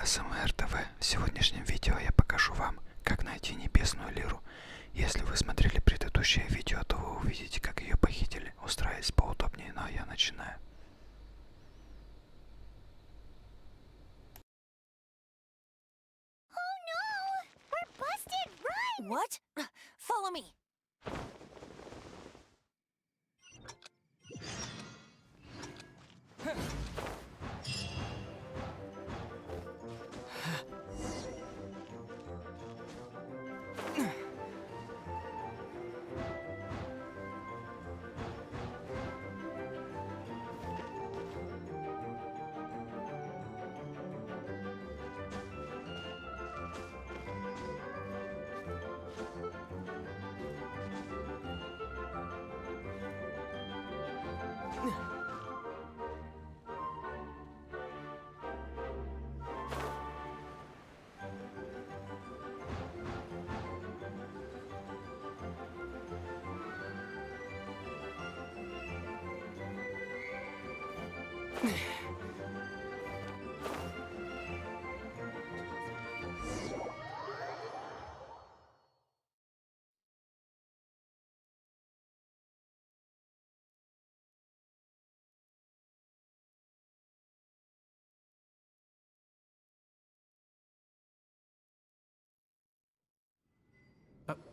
АСМР ТВ. В сегодняшнем видео я покажу вам, как найти Небесную Лиру. Если вы смотрели предыдущее видео, то вы увидите, как ее похитили. Устраивайтесь поудобнее, но я начинаю. Oh no! We're busted! Run! What? Follow me.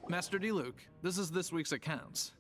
Master D. Luke, this is this week's accounts.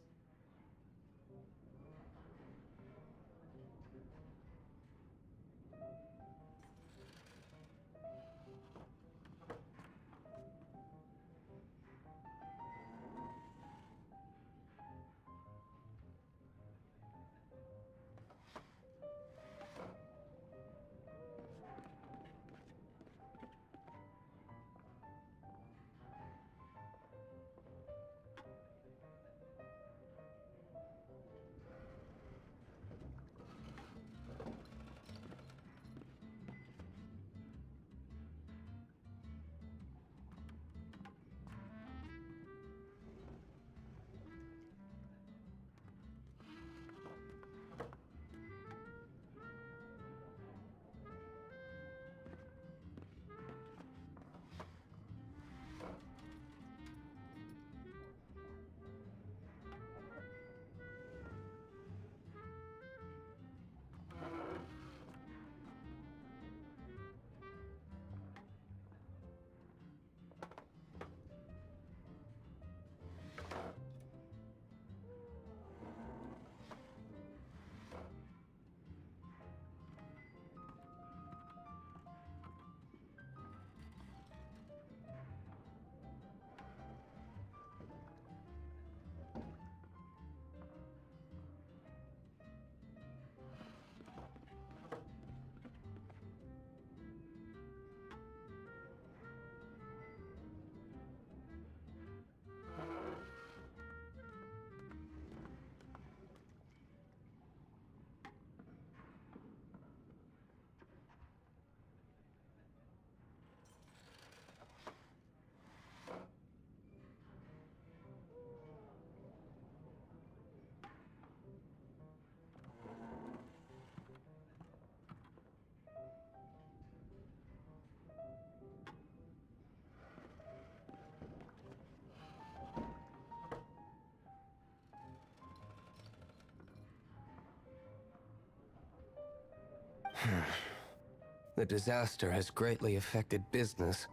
The disaster has greatly affected business.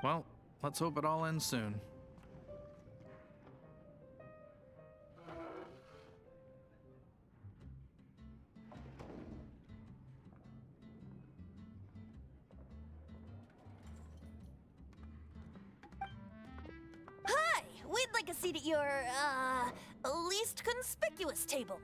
Well, let's hope it all ends soon. Hi! We'd like a seat at your, least conspicuous table.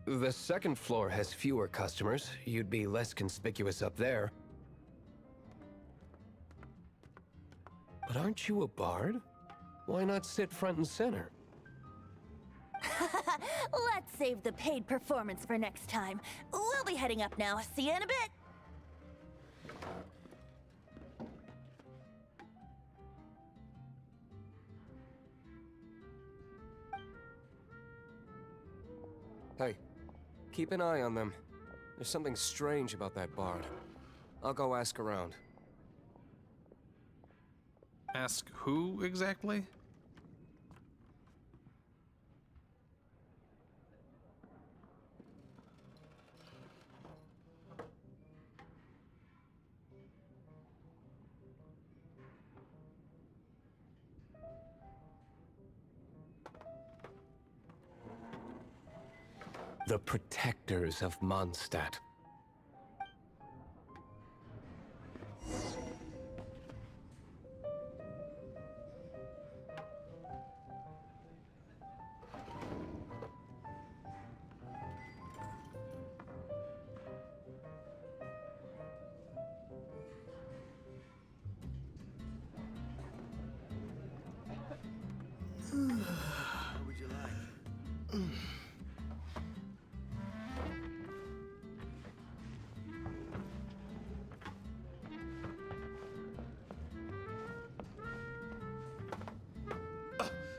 The second floor has fewer customers. You'd be less conspicuous up there. But aren't you a bard? Why not sit front and center? Let's save the paid performance for next time. We'll be heading up now. See you in a bit. Hey, keep an eye on them. There's something strange about that bard. I'll go ask around. Ask who exactly? The protectors of Mondstadt.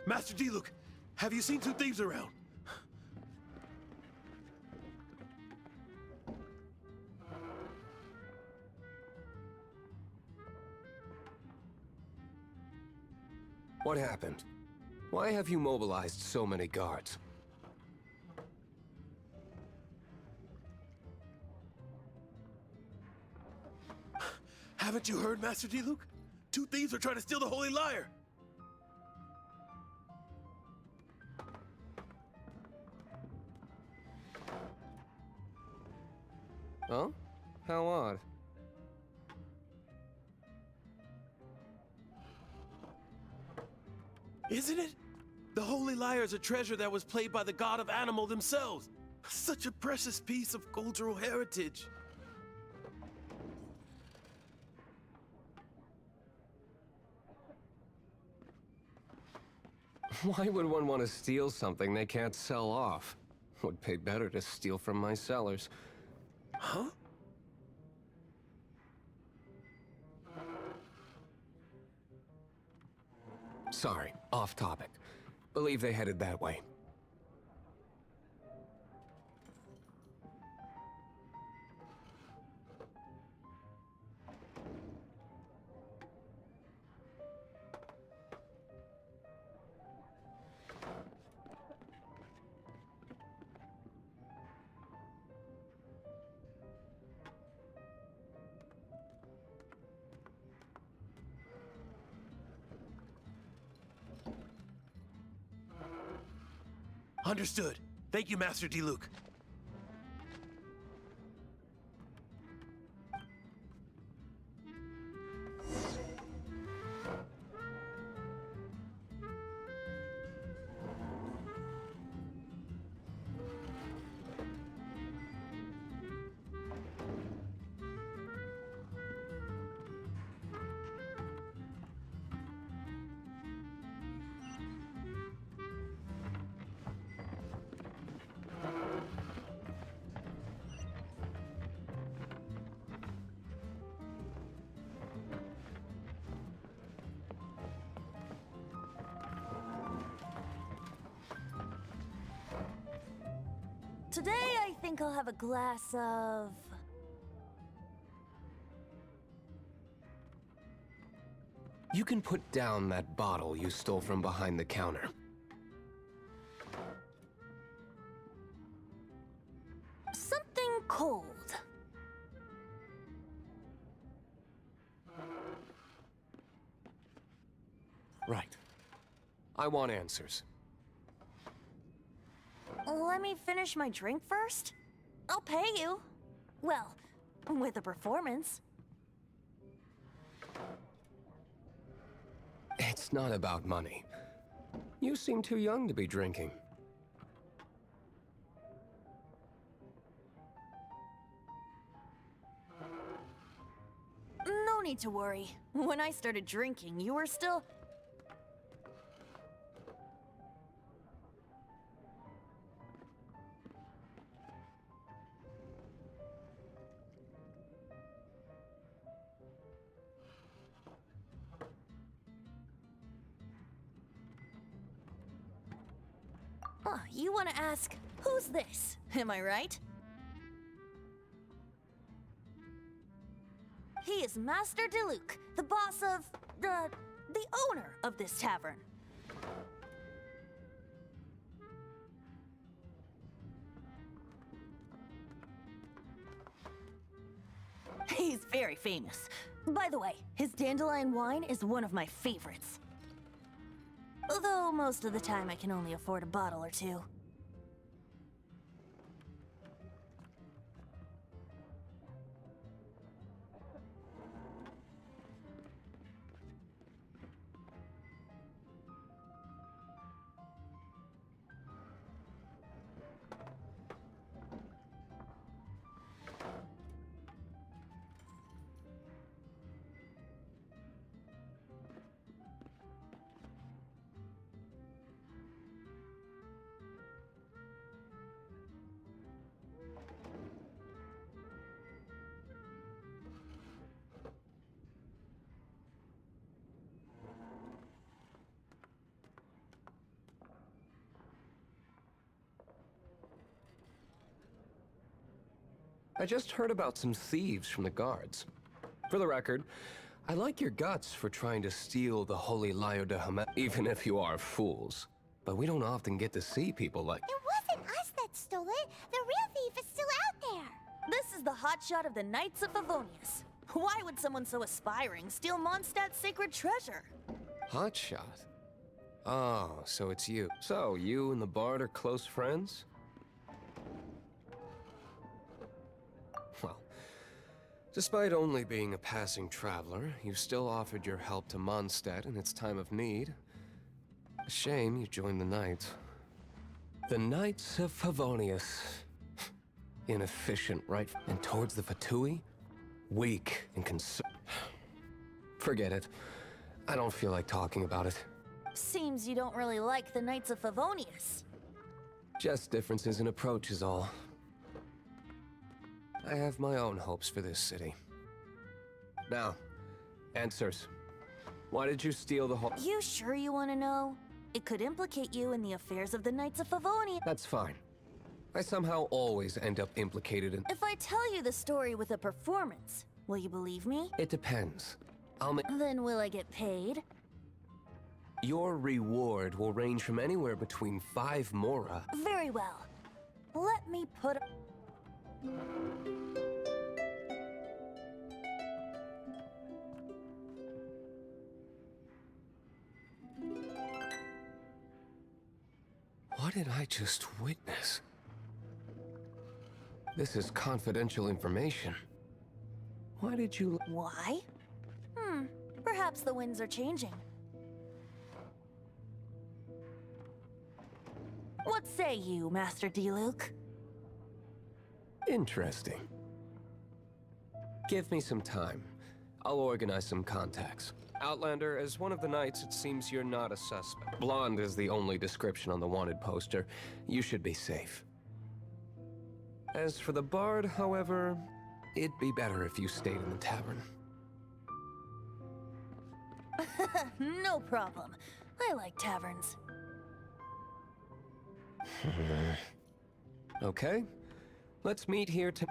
Master D-Luke, have you seen two thieves around? What happened? Why have you mobilized so many guards? Haven't you heard, Master D-Luke? Two thieves are trying to steal the Holy Lyre! Huh? How odd. Isn't it? The Holy Lyre is a treasure that was played by the god of animal themselves. Such a precious piece of cultural heritage. Why would one want to steal something they can't sell off? Would pay better to steal from my sellers. Huh? Sorry, off topic. Believe they headed that way. Understood. Thank you, Master D-Luke. Today, I think I'll have a glass of... You can put down that bottle you stole from behind the counter. something cold. Right. I want answers. Let me finish my drink first. I'll pay you. Well, with a performance. It's not about money. You seem too young to be drinking. No need to worry. When I started drinking, you were still... Oh, you want to ask, who's this? Am I right? He is Master Diluc, the boss of, the owner of this tavern. He's very famous. By the way, his dandelion wine is one of my favorites. Although most of the time I can only afford a bottle or two. I just heard about some thieves from the guards. For the record, I like your guts for trying to steal the holy lyre de Hamet, even if you are fools. But we don't often get to see people like... It wasn't us that stole it. The real thief is still out there. This is the hotshot of the Knights of Favonius. Why would someone so aspiring steal Mondstadt's sacred treasure? Hotshot? Oh, so it's you. So, you and the bard are close friends? Well, despite only being a passing traveler, you still offered your help to Mondstadt in its time of need. A shame you joined the Knights. The Knights of Favonius. Inefficient, right? And towards the Fatui? Weak and Forget it. I don't feel like talking about it. Seems you don't really like the Knights of Favonius. Just differences in approach is all. I have my own hopes for this city. Now, answers. Why did you steal the whole... You sure you want to know? It could implicate you in the affairs of the Knights of Favonius. That's fine. I somehow always end up implicated in... If I tell you the story with a performance, will you believe me? It depends. I'll make... Then will I get paid? Your reward will range from anywhere between 5 mora... Very well. Let me put... What did I just witness? This is confidential information. Why did you... Why? Perhaps the winds are changing. What say you, Master Diluc? Interesting. Give me some time. I'll organize some contacts. Outlander, as one of the knights, it seems you're not a suspect. Blonde is the only description on the wanted poster. You should be safe. As for the bard, however, it'd be better if you stayed in the tavern. No problem. I like taverns. Okay. Let's meet here to...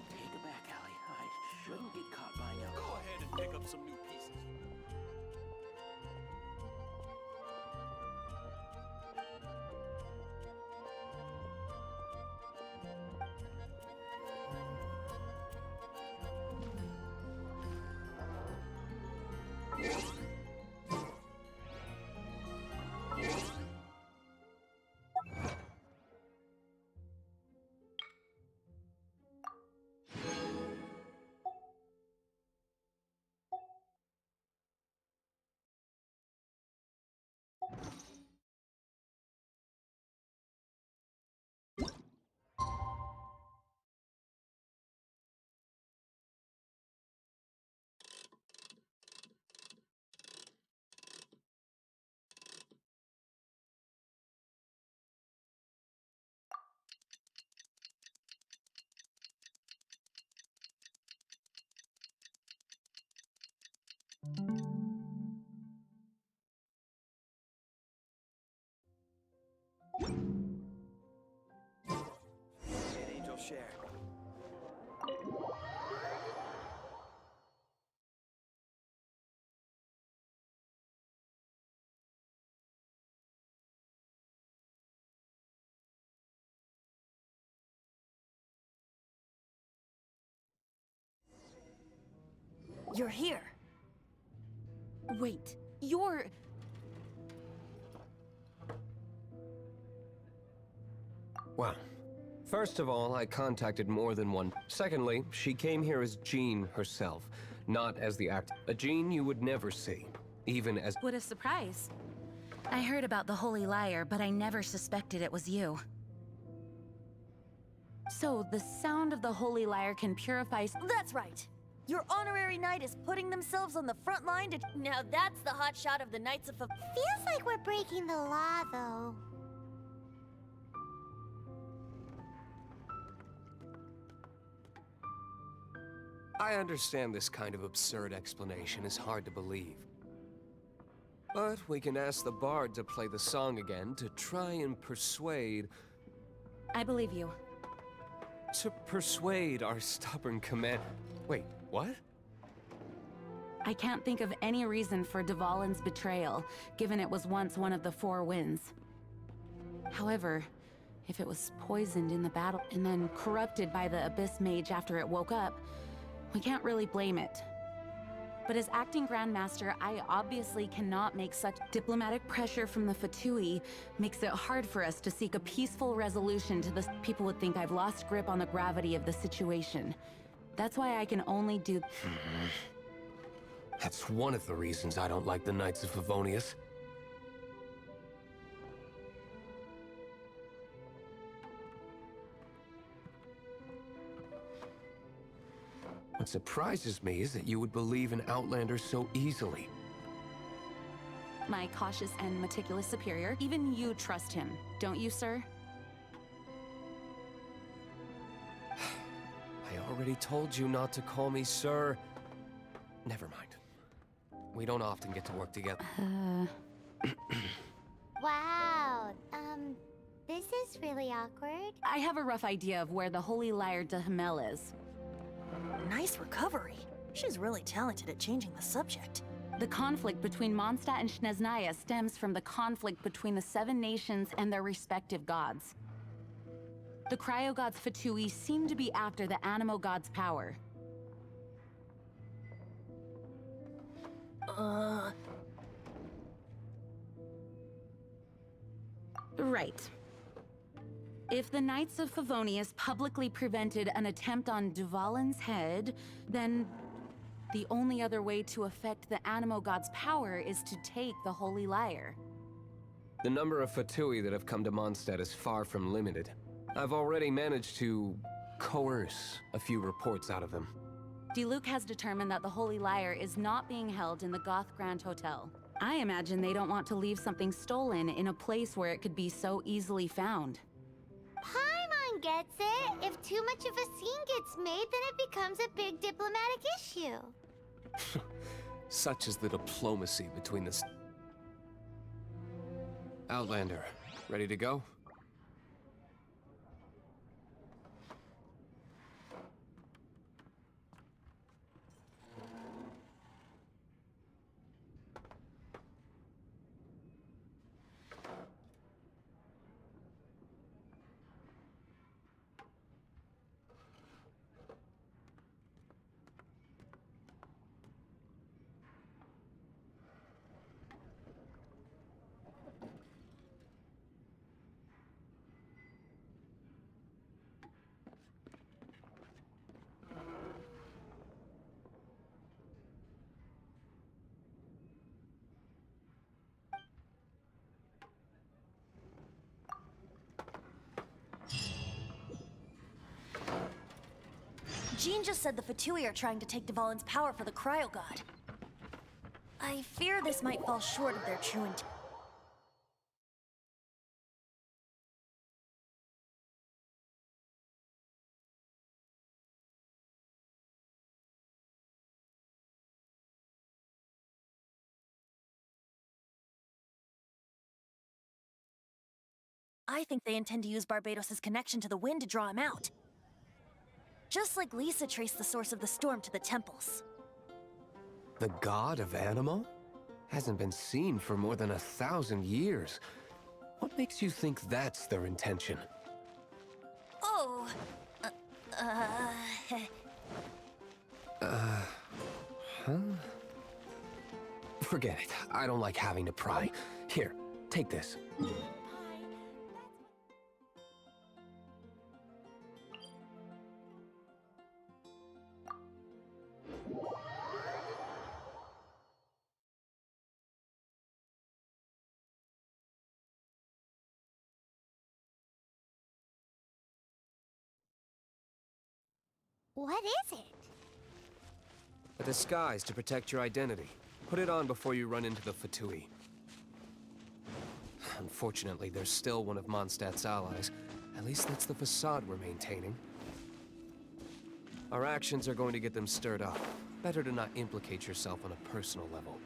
Take it back, Allie. I shouldn't get caught by now. Go ahead and pick up some new pieces. share. You're here. Wait, you're... Well, first of all, I contacted more than one. Secondly, she came here as Jean herself, not as the act. A Jean you would never see, even as... What a surprise. I heard about the Holy Liar, but I never suspected it was you. So, the sound of the Holy Liar can purify... That's right. Your honorary knight is putting themselves on the front line to... Now that's the hot shot of the Knights of... Feels like we're breaking the law, though. I understand this kind of absurd explanation is hard to believe. But we can ask the bard to play the song again to try and persuade... I believe you. To persuade our stubborn command... Wait, what? I can't think of any reason for Dvalin's betrayal, given it was once one of the Four Winds. However, if it was poisoned in the battle and then corrupted by the Abyss Mage after it woke up, we can't really blame it. But as acting Grandmaster, I obviously cannot make such diplomatic pressure from the Fatui makes it hard for us to seek a peaceful resolution to this. People would think I've lost grip on the gravity of the situation. That's why I can only do... That's one of the reasons I don't like the Knights of Favonius. What surprises me is that you would believe an Outlander so easily. My cautious and meticulous superior. Even you trust him, don't you, sir? I already told you not to call me sir. Never mind. We don't often get to work together. Wow, this is really awkward. I have a rough idea of where the Holy Liar de Himmel is. Nice recovery. She's really talented at changing the subject. The conflict between Mondstadt and Snezhnaya stems from the conflict between the Seven Nations and their respective gods. The Cryo-gods Fatui seem to be after the Animo god's power. Right. If the Knights of Favonius publicly prevented an attempt on Dvalin's head, then the only other way to affect the Animo god's power is to take the Holy Liar. The number of Fatui that have come to Mondstadt is far from limited. I've already managed to coerce a few reports out of them. Diluc has determined that the Holy Liar is not being held in the Goth Grand Hotel. I imagine they don't want to leave something stolen in a place where it could be so easily found. Paimon gets it. If too much of a scene gets made, then it becomes a big diplomatic issue. Such is the diplomacy between the... Outlander, ready to go? Jean just said the Fatui are trying to take Dvalin's power for the Cryo God. I fear this might fall short of their true intent. I think they intend to use Barbados' connection to the wind to draw him out. just like Lisa traced the source of the storm to the temples. The god of Animal? Hasn't been seen for more than 1,000 years. What makes you think that's their intention? Oh, Forget it. I don't like having to pry. Here, take this. What is it? A disguise to protect your identity. Put it on before you run into the Fatui. Unfortunately, there's still one of Mondstadt's allies. At least that's the facade we're maintaining. Our actions are going to get them stirred up. Better to not implicate yourself on a personal level.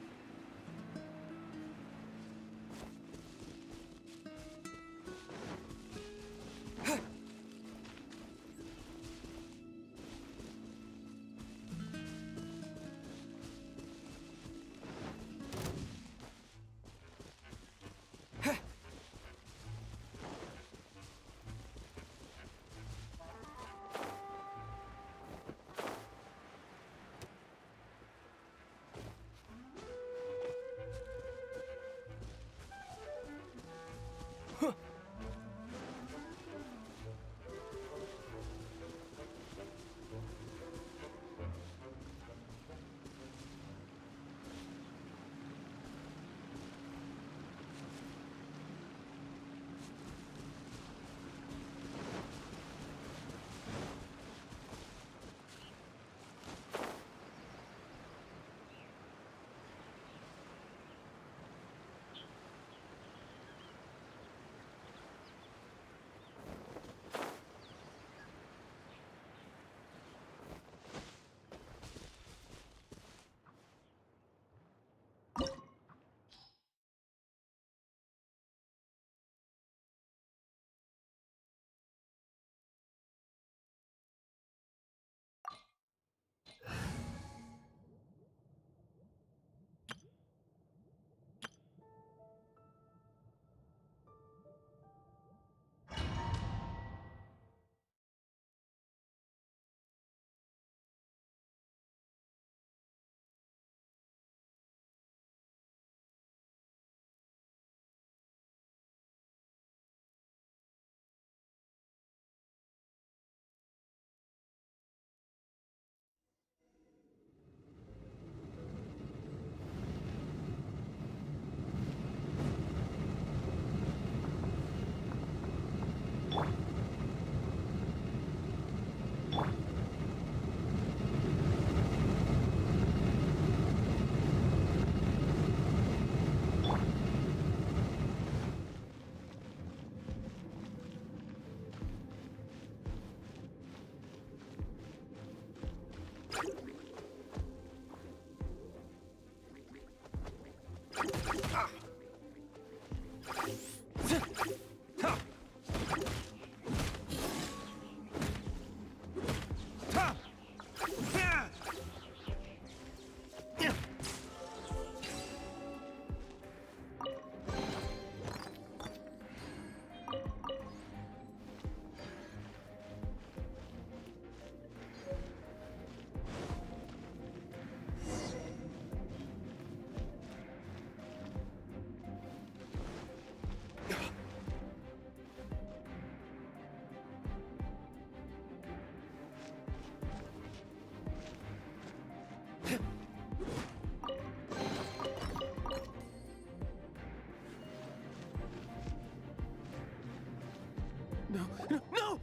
No!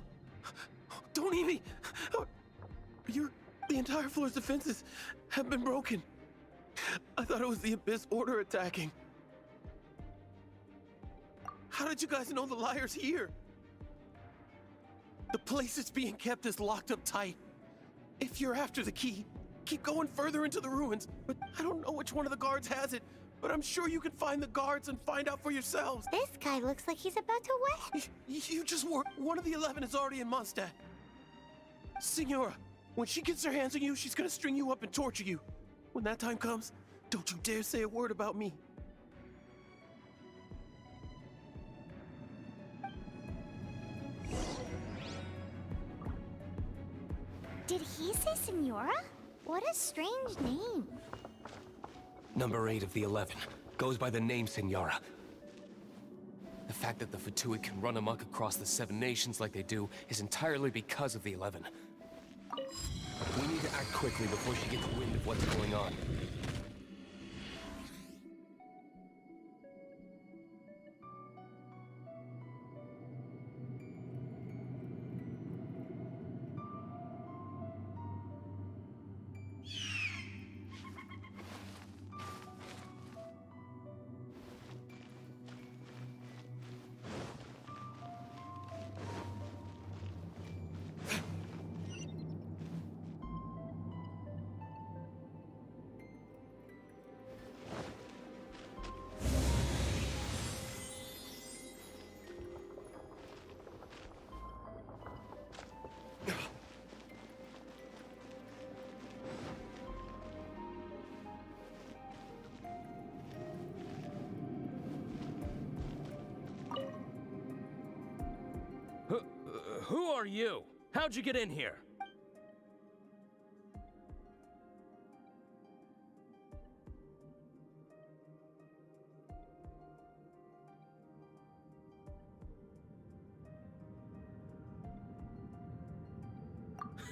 Don't eat me! The entire floor's defenses have been broken. I thought it was the Abyss Order attacking. How did you guys know the liar's here? The place it's being kept is locked up tight. If you're after the key, keep going further into the ruins. But I don't know which one of the guards has it, but I'm sure you can find the guards and find out for yourselves. This guy looks like he's about to win. You just were. One of the 11 is already in Mondstadt. Senora, when she gets her hands on you, she's gonna string you up and torture you. When that time comes, don't you dare say a word about me. Did he say Senora? What a strange name. Number 8 of the 11 goes by the name Senora. The fact that the Fatui can run amok across the 7 nations like they do is entirely because of the 11. We need to act quickly before she gets wind of what's going on. Who are you? How'd you get in here?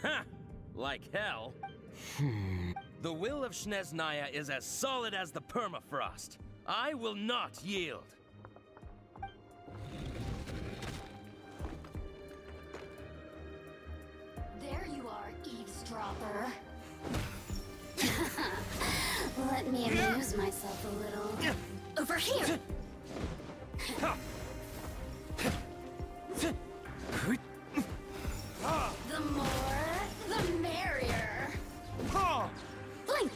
Ha! Like hell. The will of Shneznaya is as solid as the permafrost. I will not yield. There you are, eavesdropper. Let me amuse myself a little. Over here! The more, the merrier. Blink!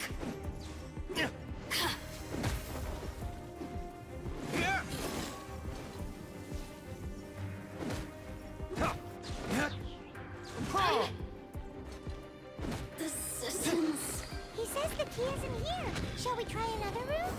The systems. He says the key is in here. Shall we try another room?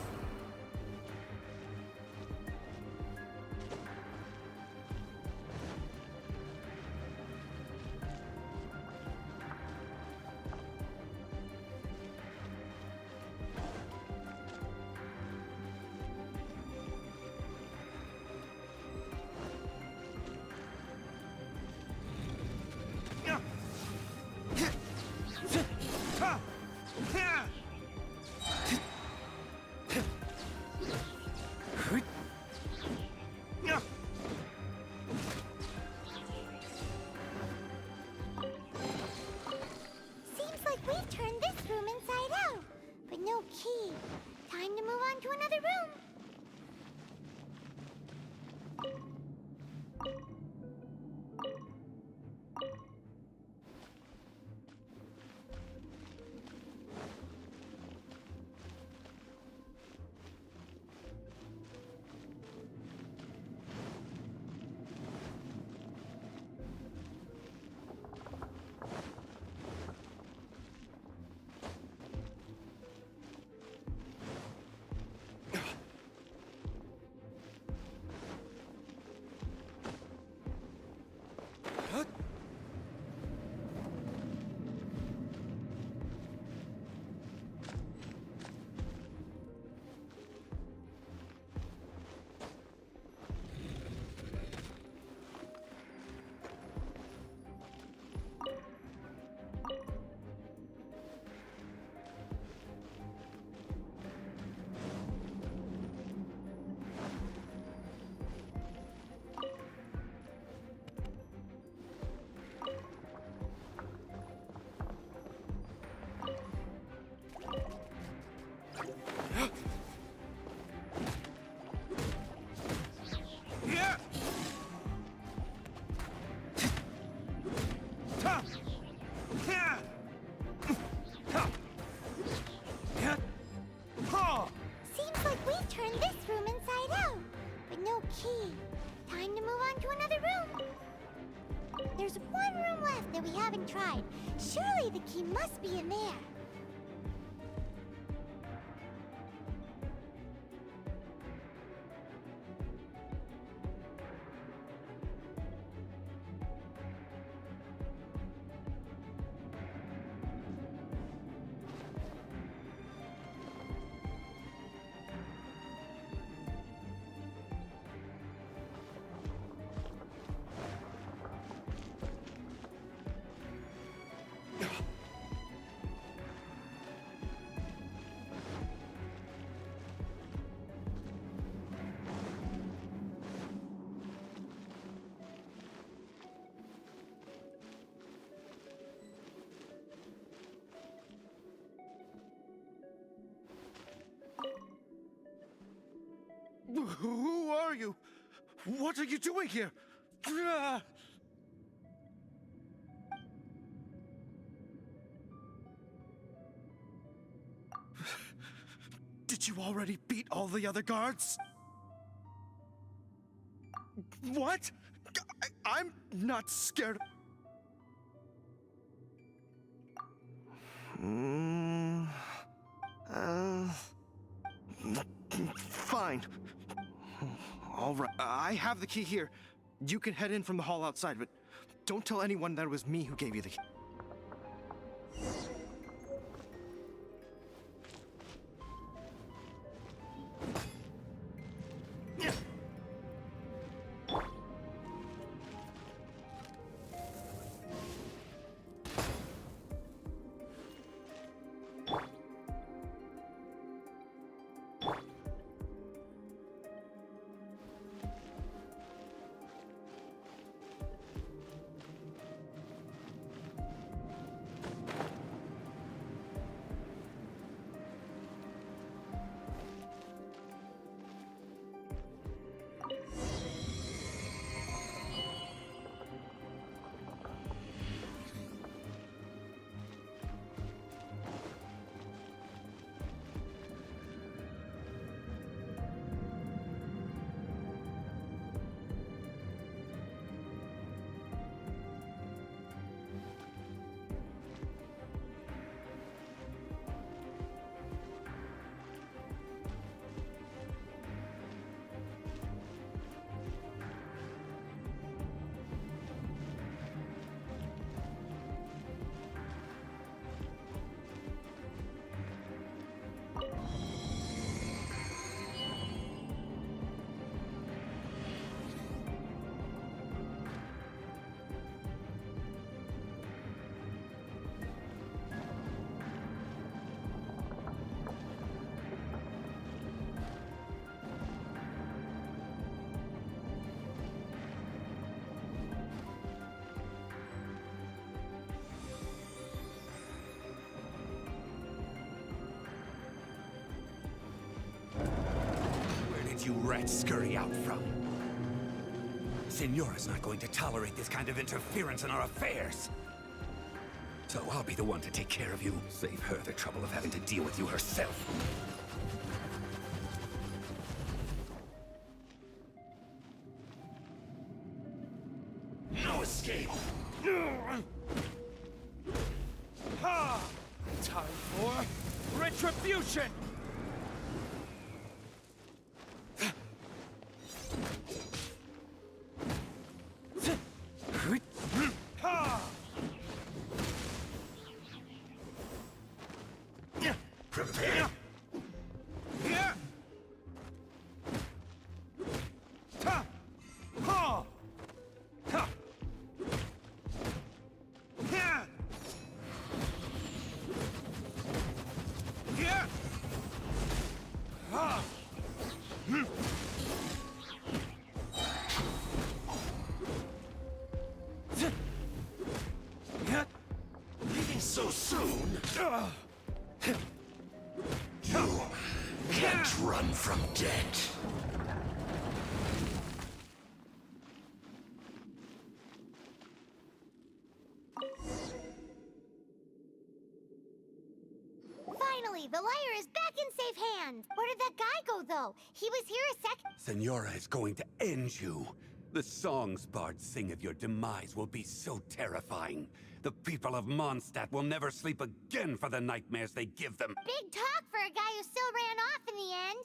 Seems like we've turned this room inside out, but no key. Time to move on to another room. Seems like we've turned this room inside out, but no key. Time to move on to another room. There's one room left that we haven't haven't tried. Surely the key must be in there. Who are you? What are you doing here? Did you already beat all the other guards? What? I'm not scared. Fine. All right. I have the key here. You can head in from the hall outside, but don't tell anyone that it was me who gave you the key. You rats scurry out from? Signora's not going to tolerate this kind of interference in our affairs. So I'll be the one to take care of you. Save her the trouble of having to deal with you herself. No escape! Ha! Time for retribution! Prepare! Leaving so soon? You can't run from death. Finally, the liar is back in safe hands. Where did that guy go, though? He was here a sec. Signora is going to end you. The songs bards sing of your demise will be so terrifying. The people of Mondstadt will never sleep again for the nightmares they give them. Big talk for a guy who still ran off in the end.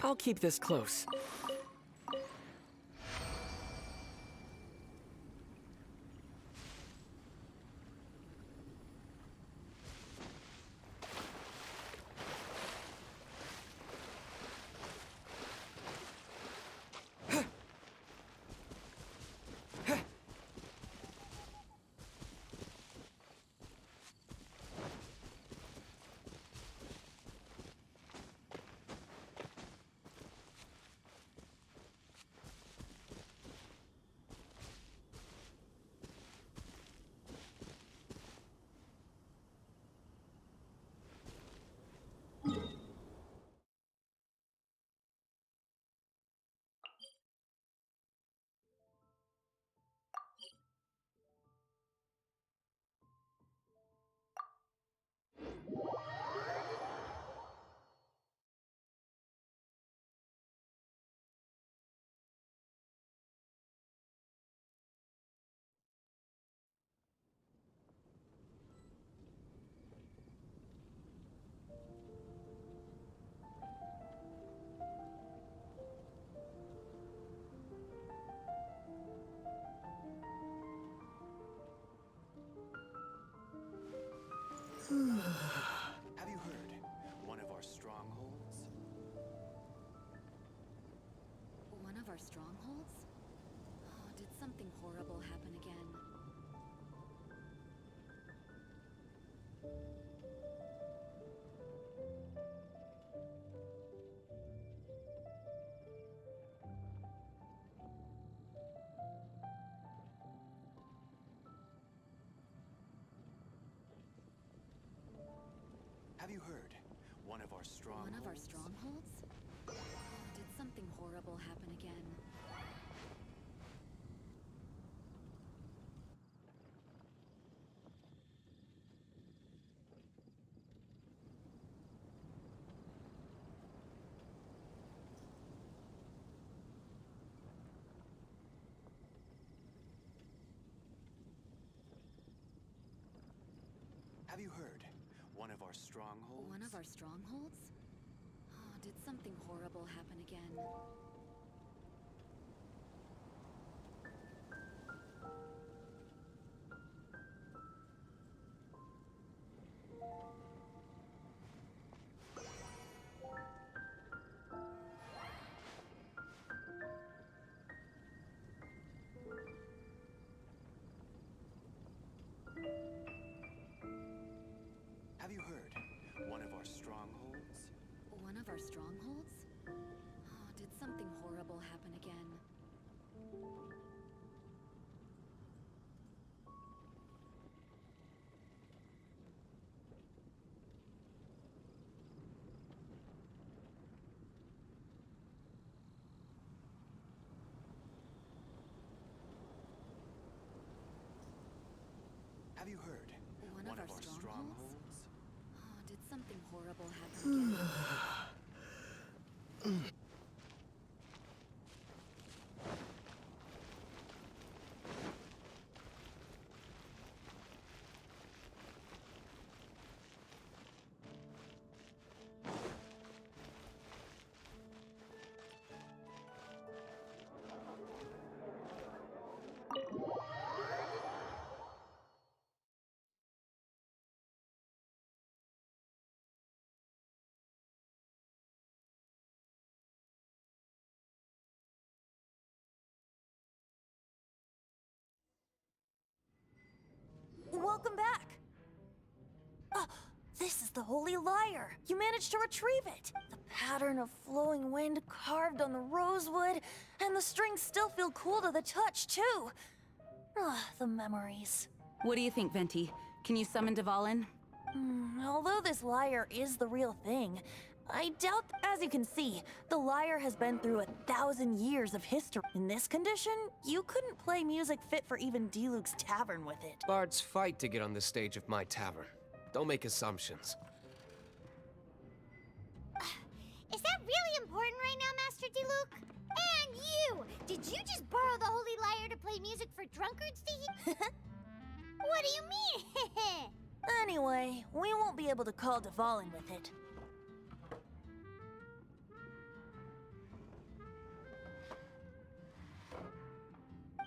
I'll keep this close. Have you heard? One of our strongholds? One of our strongholds? Oh, did something horrible happen again? Have you heard? One of our strongholds. One of our strongholds? Did something horrible happen again? Have you heard? One of our strongholds. One of our strongholds? Did something horrible happen again? Have you heard? One of our strongholds. One of our strongholds? Did something horrible happen again? Have you heard? One of our strongholds? Did something horrible happen again? Welcome back! This is the Holy Lyre! You managed to retrieve it! The pattern of flowing wind carved on the rosewood, and the strings still feel cool to the touch, too! The memories. What do you think, Venti? Can you summon Dvalin? Although this lyre is the real thing, I doubt, as you can see, the lyre has been through 1,000 years of history. In this condition, you couldn't play music fit for even Diluc's tavern with it. Bards fight to get on the stage of my tavern. Don't make assumptions. Is that really important right now, Master Diluc? And you! Did you just borrow the Holy Lyre to play music for drunkards, Tihim? What do you mean? Anyway, we won't be able to call Dvalin with it.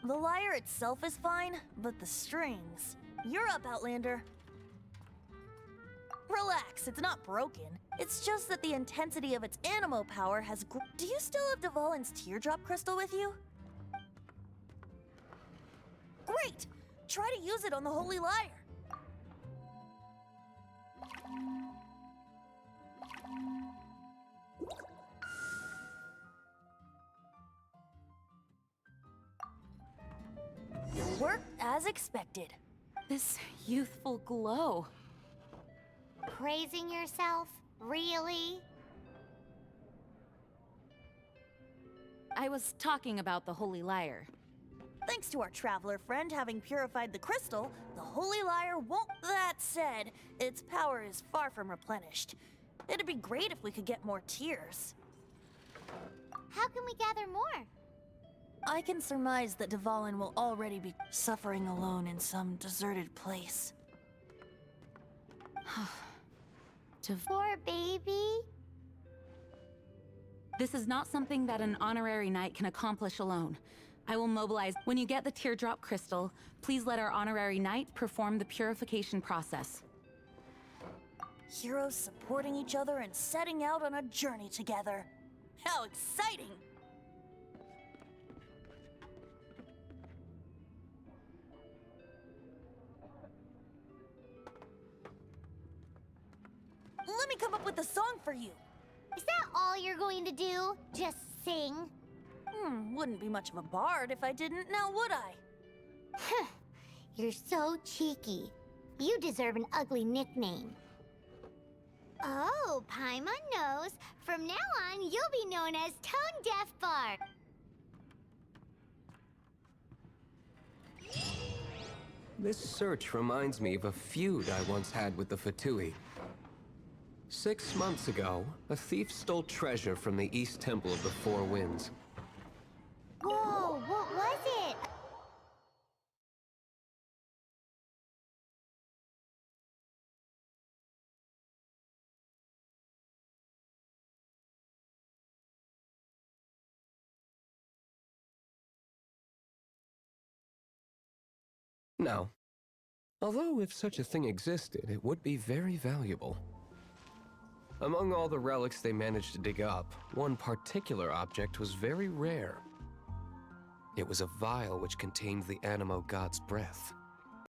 The lyre itself is fine, but the strings... You're up, Outlander. Relax, it's not broken. It's just that the intensity of its animo power has Do you still have Dvalin's teardrop crystal with you? Great! Try to use it on the Holy Lyre. It worked as expected. This youthful glow. Praising yourself? Really? I was talking about the Holy Lyre. Thanks to our traveler friend having purified the crystal, the Holy Lyre won't... That said, its power is far from replenished. It'd be great if we could get more tears. How can we gather more? I can surmise that Dvalin will already be suffering alone in some deserted place. Poor baby. This is not something that an honorary knight can accomplish alone. I will mobilize. When you get the teardrop crystal, please let our honorary knight perform the purification process. Heroes supporting each other and setting out on a journey together. How exciting! Let me come up with a song for you. Is that all you're going to do? Just sing? Wouldn't be much of a bard if I didn't, now would I? You're so cheeky. You deserve an ugly nickname. Oh, Paimon knows. From now on, you'll be known as Tone Deaf Bard. This search reminds me of a feud I once had with the Fatui. 6 months ago, a thief stole treasure from the East Temple of the Four Winds. Whoa, what was it? Now, although if such a thing existed, it would be very valuable. Among all the relics they managed to dig up, one particular object was very rare. It was a vial which contained the Animo god's breath.